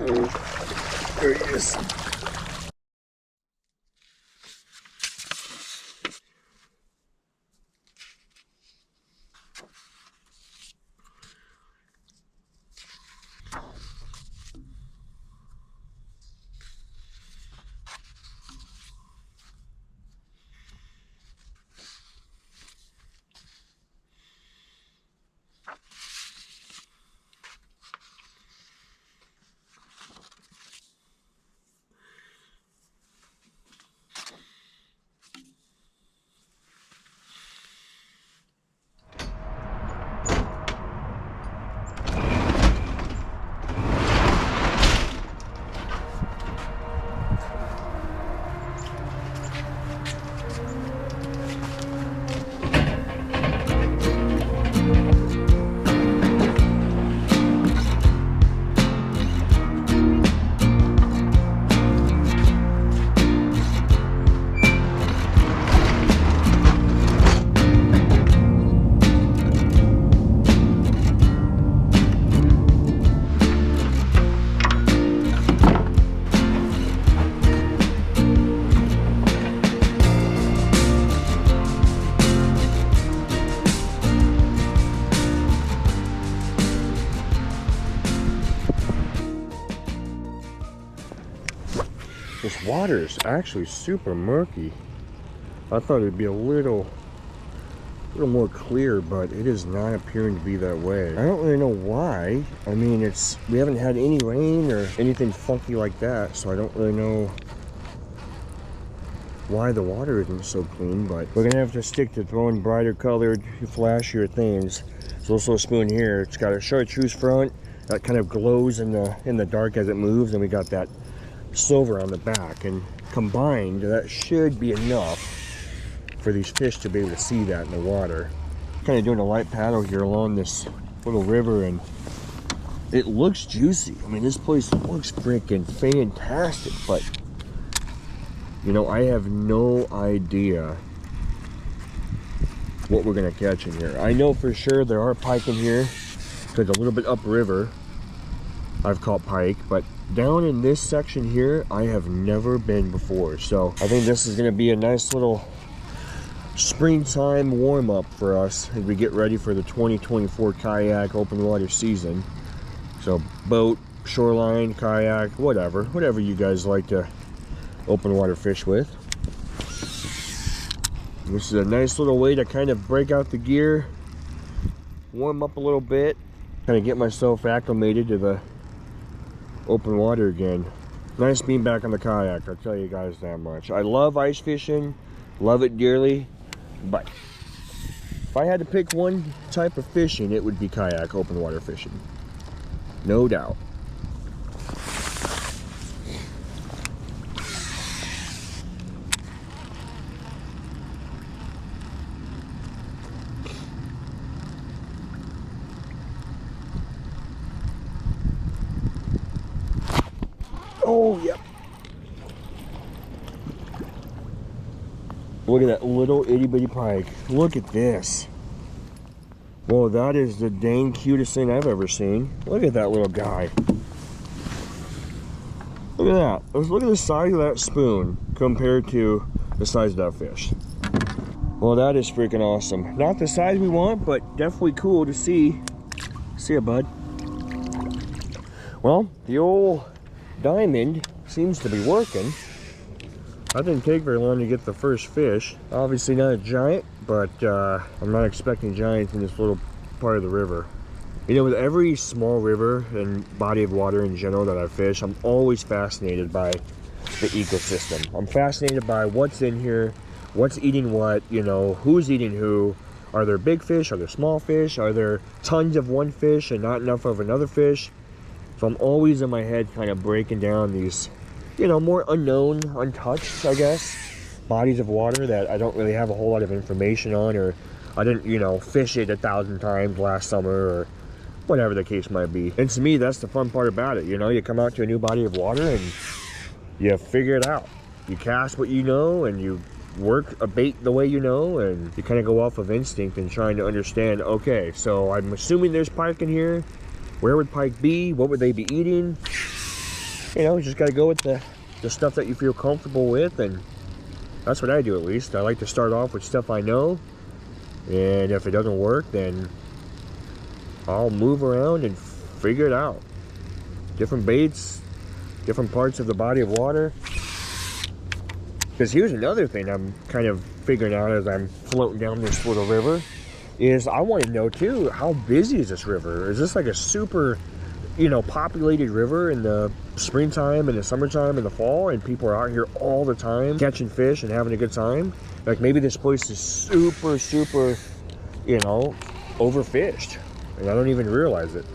Oh, there he is. This water is actually super murky. I thought it'd be a little more clear, but it is not appearing to be that way. I don't really know why. I mean, we haven't had any rain or anything funky like that, so I don't really know why the water isn't so clean, but we're gonna have to stick to throwing brighter colored, flashier things. So this little spoon here, it's got a chartreuse front that kind of glows in the dark as it moves, and we got that silver on the back, and combined that should be enough for these fish to be able to see that in the water. Kind of doing a light paddle here along this little river, and it looks juicy. I mean, this place looks freaking fantastic, but you know, I have no idea what we're gonna catch in here. I know for sure there are pike in here because a little bit upriver I've caught pike, but down in this section here I have never been before. So I think this is going to be a nice little springtime warm-up for us as we get ready for the 2024 kayak open water season. So boat, shoreline, kayak, whatever you guys like to open water fish with. This is a nice little way to kind of break out the gear, warm up a little bit, kind of get myself acclimated to the open water again. Nice being back on the kayak, I'll tell you guys that much. I love ice fishing, love it dearly, but if I had to pick one type of fishing, it would be kayak open water fishing, no doubt. Oh, yep. Look at that little itty bitty pike. Look at this. Whoa, that is the dang cutest thing I've ever seen. Look at that little guy. Look at that. Let's look at the size of that spoon compared to the size of that fish. Well, that is freaking awesome. Not the size we want, but definitely cool to see. See ya, bud. Well, the old diamond seems to be working. I didn't take very long to get the first fish. Obviously not a giant, but I'm not expecting giants in this little part of the river. You know, with every small river and body of water in general that I fish, I'm always fascinated by the ecosystem. I'm fascinated by what's in here, what's eating what, you know, who's eating who. Are there big fish? Are there small fish? Are there tons of one fish and not enough of another fish? So I'm always in my head kind of breaking down these, you know, more unknown, untouched, I guess, bodies of water that I don't really have a whole lot of information on, or I didn't, you know, fish it 1,000 times last summer, or whatever the case might be. And to me, that's the fun part about it. You know, you come out to a new body of water and you figure it out. You cast what you know, and you work a bait the way you know, and you kind of go off of instinct and trying to understand, okay, so I'm assuming there's pike in here. Where would pike be? What would they be eating? you know, you just got to go with the stuff that you feel comfortable with, and that's what I do at least. I like to start off with stuff I know, and if it doesn't work, then I'll move around and figure it out. Different baits, different parts of the body of water. Because here's another thing I'm kind of figuring out as I'm floating down this little river, is I want to know too, how busy is this river? Is this like a super, you know, populated river in the springtime and the summertime and the fall, and people are out here all the time catching fish and having a good time? Like maybe this place is super, super, you know, overfished, and I don't even realize it.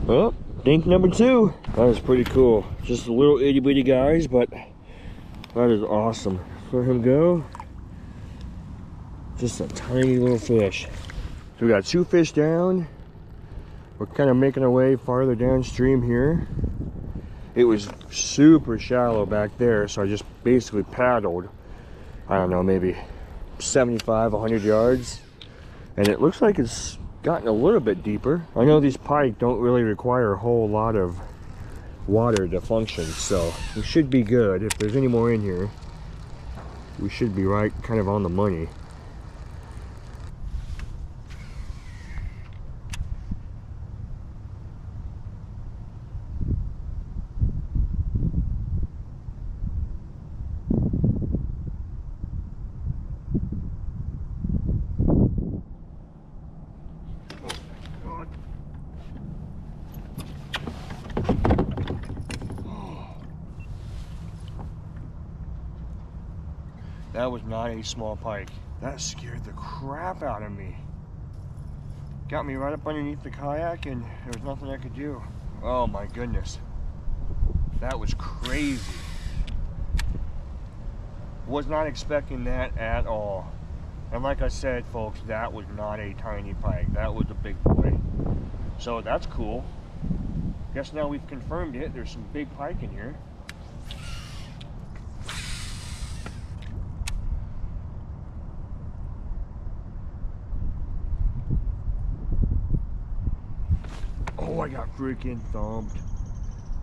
Well, dink number 2. That was pretty cool. Just a little itty bitty guys, but that is awesome. Let him go. Just a tiny little fish. So we got 2 fish down. We're kind of making our way farther downstream here. It was super shallow back there, so I just basically paddled, I don't know, maybe 75, 100 yards. And it looks like it's gotten a little bit deeper. I know these pike don't really require a whole lot of water to function, so we should be good. If there's any more in here, we should be right kind of on the money. That was not a small pike. That scared the crap out of me. Got me right up underneath the kayak, and there was nothing I could do. Oh my goodness. That was crazy. Was not expecting that at all. And like I said, folks, that was not a tiny pike. That was a big boy. So that's cool. Guess now we've confirmed it. There's some big pike in here. Oh, I got freaking thumped.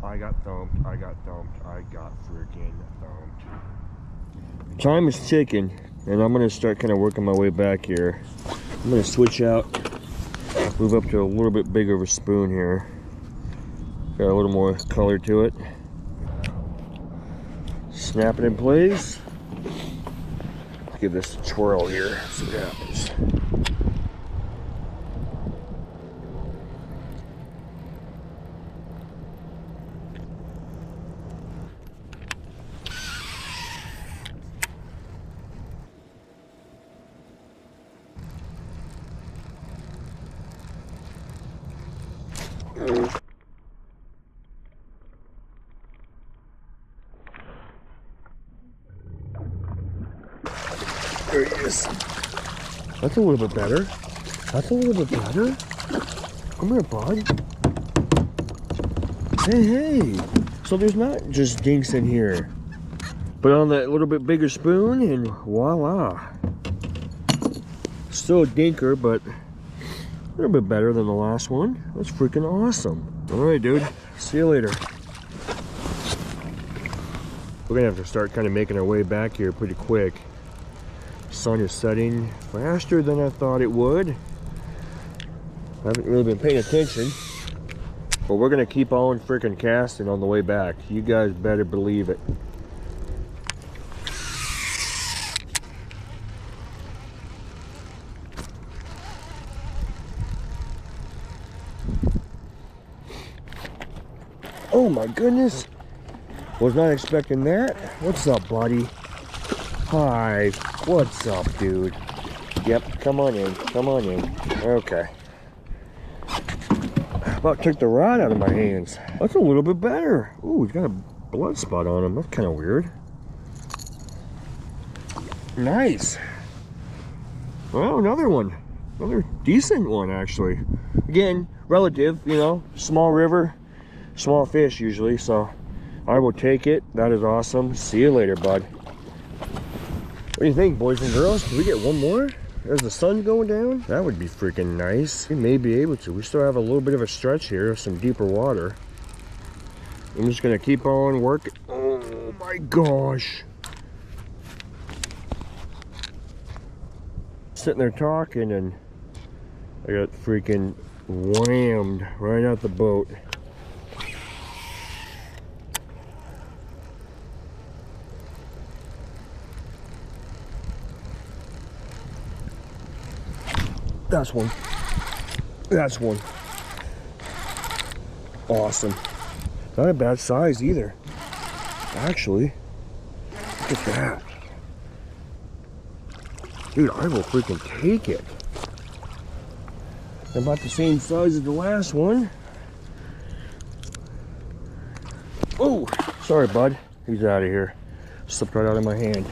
I got thumped. I got thumped. I got freaking thumped. Time is ticking, and I'm going to start kind of working my way back here. I'm going to switch out, move up to a little bit bigger of a spoon here. Got a little more color to it. Snap it in place. Give this a twirl here, see what happens. There he is. That's a little bit better. That's a little bit better. Come here, bud. Hey, hey. So there's not just dinks in here, but on that little bit bigger spoon, and voila. Still a dinker, but a little bit better than the last one. That's freaking awesome. All right, dude. See you later. We're gonna have to start kind of making our way back here pretty quick. Sun is setting faster than I thought it would. I haven't really been paying attention, but we're gonna keep on freaking casting on the way back. You guys better believe it. Oh my goodness. Was not expecting that. What's up, buddy? Hi. What's up, dude? Yep, come on in. Come on in. Okay. About took the rod out of my hands. That's a little bit better. Ooh, he's got a blood spot on him. That's kind of weird. Nice. Well, another one. Another decent one, actually. Again, relative, you know, small river. small fish usually, so I will take it. That is awesome. See you later, bud. What do you think, boys and girls? Can we get one more as the sun's going down? That would be freaking nice. We may be able to. We still have a little bit of a stretch here of some deeper water. I'm just gonna keep on working. Oh my gosh. Sitting there talking and I got freaking whammed right out the boat. That's one. That's one. Awesome. Not a bad size either. Actually, look at that. Dude, I will freaking take it. About the same size as the last one. Oh, sorry, bud. He's out of here. Slipped right out of my hand.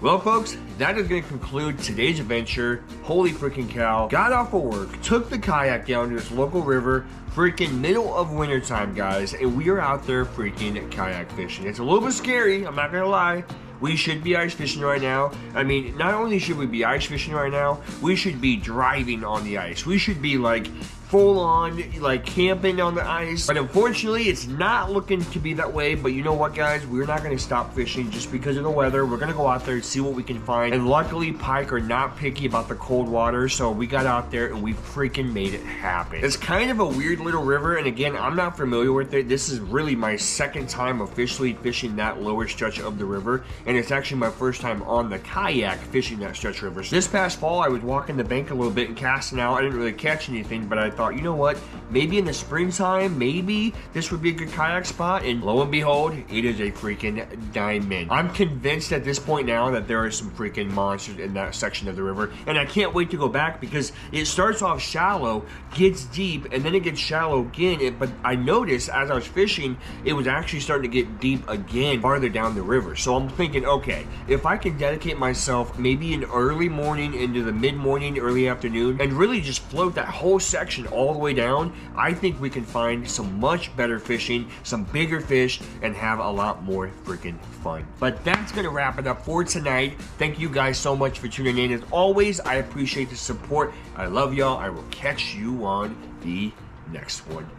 Well, folks, that is going to conclude today's adventure. Holy freaking cow. Got off of work, took the kayak down to this local river, freaking middle of winter time, guys, and we are out there freaking kayak fishing. It's a little bit scary, I'm not going to lie. We should be ice fishing right now. I mean, not only should we be ice fishing right now, we should be driving on the ice. We should be like full on like camping on the ice. But unfortunately, it's not looking to be that way. But you know what, guys? We're not going to stop fishing just because of the weather. We're going to go out there and see what we can find. And luckily, Pike are not picky about the cold water. So we got out there and we freaking made it happen. It's kind of a weird little river. And again, I'm not familiar with it. This is really my second time officially fishing that lower stretch of the river. And it's actually my first time on the kayak fishing that stretch river. So this past fall, I was walking the bank a little bit and casting out. I didn't really catch anything, but I thought, you know what? Maybe in the springtime, maybe this would be a good kayak spot. And lo and behold, it is a freaking diamond. I'm convinced at this point now that there are some freaking monsters in that section of the river. And I can't wait to go back because it starts off shallow, gets deep, and then it gets shallow again. But I noticed as I was fishing, it was actually starting to get deep again farther down the river. So I'm thinking, okay, if I can dedicate myself maybe in early morning into the mid-morning, early afternoon, and really just float that whole section all the way down, I think we can find some much better fishing, some bigger fish, and have a lot more freaking fun. But that's gonna wrap it up for tonight. Thank you guys so much for tuning in. As always, I appreciate the support. I love y'all. I will catch you on the next one.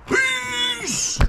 Peace!